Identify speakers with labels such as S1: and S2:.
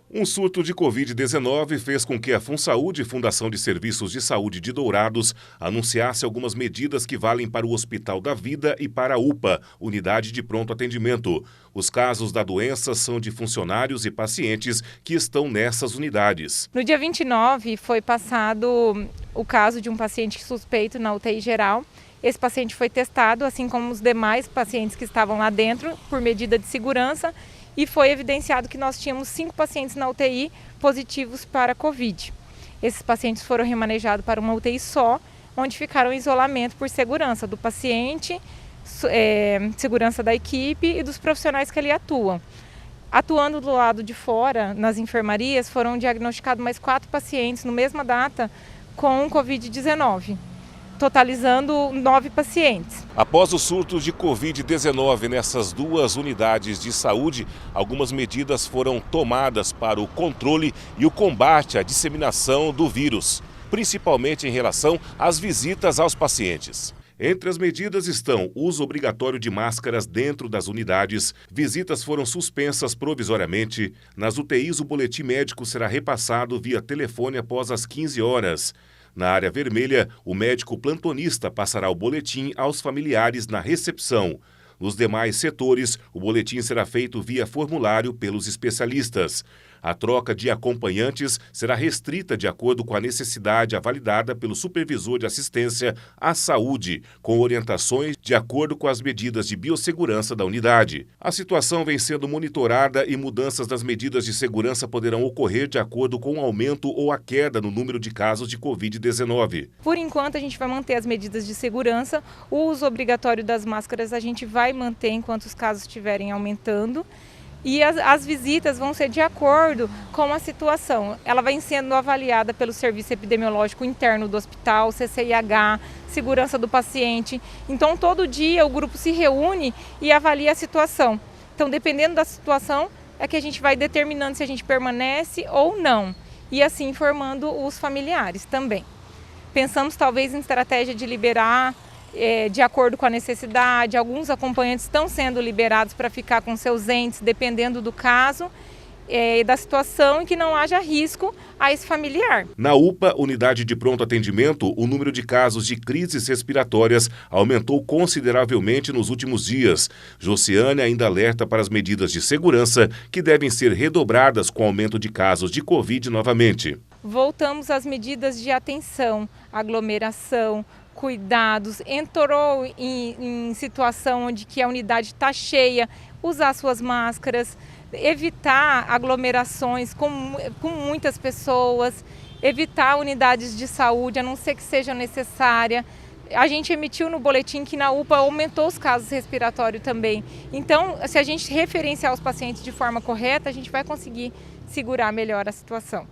S1: Um surto de Covid-19 fez com que a FunSaúde, Fundação de Serviços de Saúde de Dourados, anunciasse algumas medidas que valem para o Hospital da Vida e para a UPA, Unidade de Pronto Atendimento. Os casos da doença são de funcionários e pacientes que estão nessas unidades.
S2: No dia 29 foi passado o caso de um paciente suspeito na UTI geral. Esse paciente foi testado, assim como os demais pacientes que estavam lá dentro, por medida de segurança. E foi evidenciado que nós tínhamos 5 pacientes na UTI positivos para Covid. Esses pacientes foram remanejados para uma UTI só, onde ficaram em isolamento por segurança do paciente, segurança da equipe e dos profissionais que ali atuam. Atuando do lado de fora, nas enfermarias, foram diagnosticados mais 4 pacientes na mesma data com Covid-19. Totalizando 9 pacientes.
S1: Após os surtos de Covid-19 nessas duas unidades de saúde, algumas medidas foram tomadas para o controle e o combate à disseminação do vírus, principalmente em relação às visitas aos pacientes. Entre as medidas estão o uso obrigatório de máscaras dentro das unidades, visitas foram suspensas provisoriamente, nas UTIs o boletim médico será repassado via telefone após as 15 horas. Na área vermelha, o médico plantonista passará o boletim aos familiares na recepção. Nos demais setores, o boletim será feito via formulário pelos especialistas. A troca de acompanhantes será restrita de acordo com a necessidade avalidada pelo supervisor de assistência à saúde, com orientações de acordo com as medidas de biossegurança da unidade. A situação vem sendo monitorada e mudanças das medidas de segurança poderão ocorrer de acordo com o aumento ou a queda no número de casos de Covid-19.
S2: Por enquanto, a gente vai manter as medidas de segurança. O uso obrigatório das máscaras a gente vai manter enquanto os casos estiverem aumentando. E as visitas vão ser de acordo com a situação. Ela vai sendo avaliada pelo Serviço Epidemiológico Interno do Hospital, CCIH, segurança do paciente. Então, todo dia o grupo se reúne e avalia a situação. Então, dependendo da situação, é que a gente vai determinando se a gente permanece ou não. E assim informando os familiares também. Pensamos talvez em estratégia de liberar de acordo com a necessidade. Alguns acompanhantes estão sendo liberados para ficar com seus entes, dependendo do caso e da situação, e que não haja risco a esse familiar.
S1: Na UPA, Unidade de Pronto Atendimento, o número de casos de crises respiratórias aumentou consideravelmente nos últimos dias. Josiane ainda alerta para as medidas de segurança que devem ser redobradas com o aumento de casos de Covid novamente.
S2: Voltamos às medidas de atenção, aglomeração, cuidados, entrou em situação onde que a unidade está cheia, usar suas máscaras, evitar aglomerações com muitas pessoas, evitar unidades de saúde, a não ser que seja necessária. A gente emitiu no boletim que na UPA aumentou os casos respiratórios também. Então, se a gente referenciar os pacientes de forma correta, a gente vai conseguir segurar melhor a situação.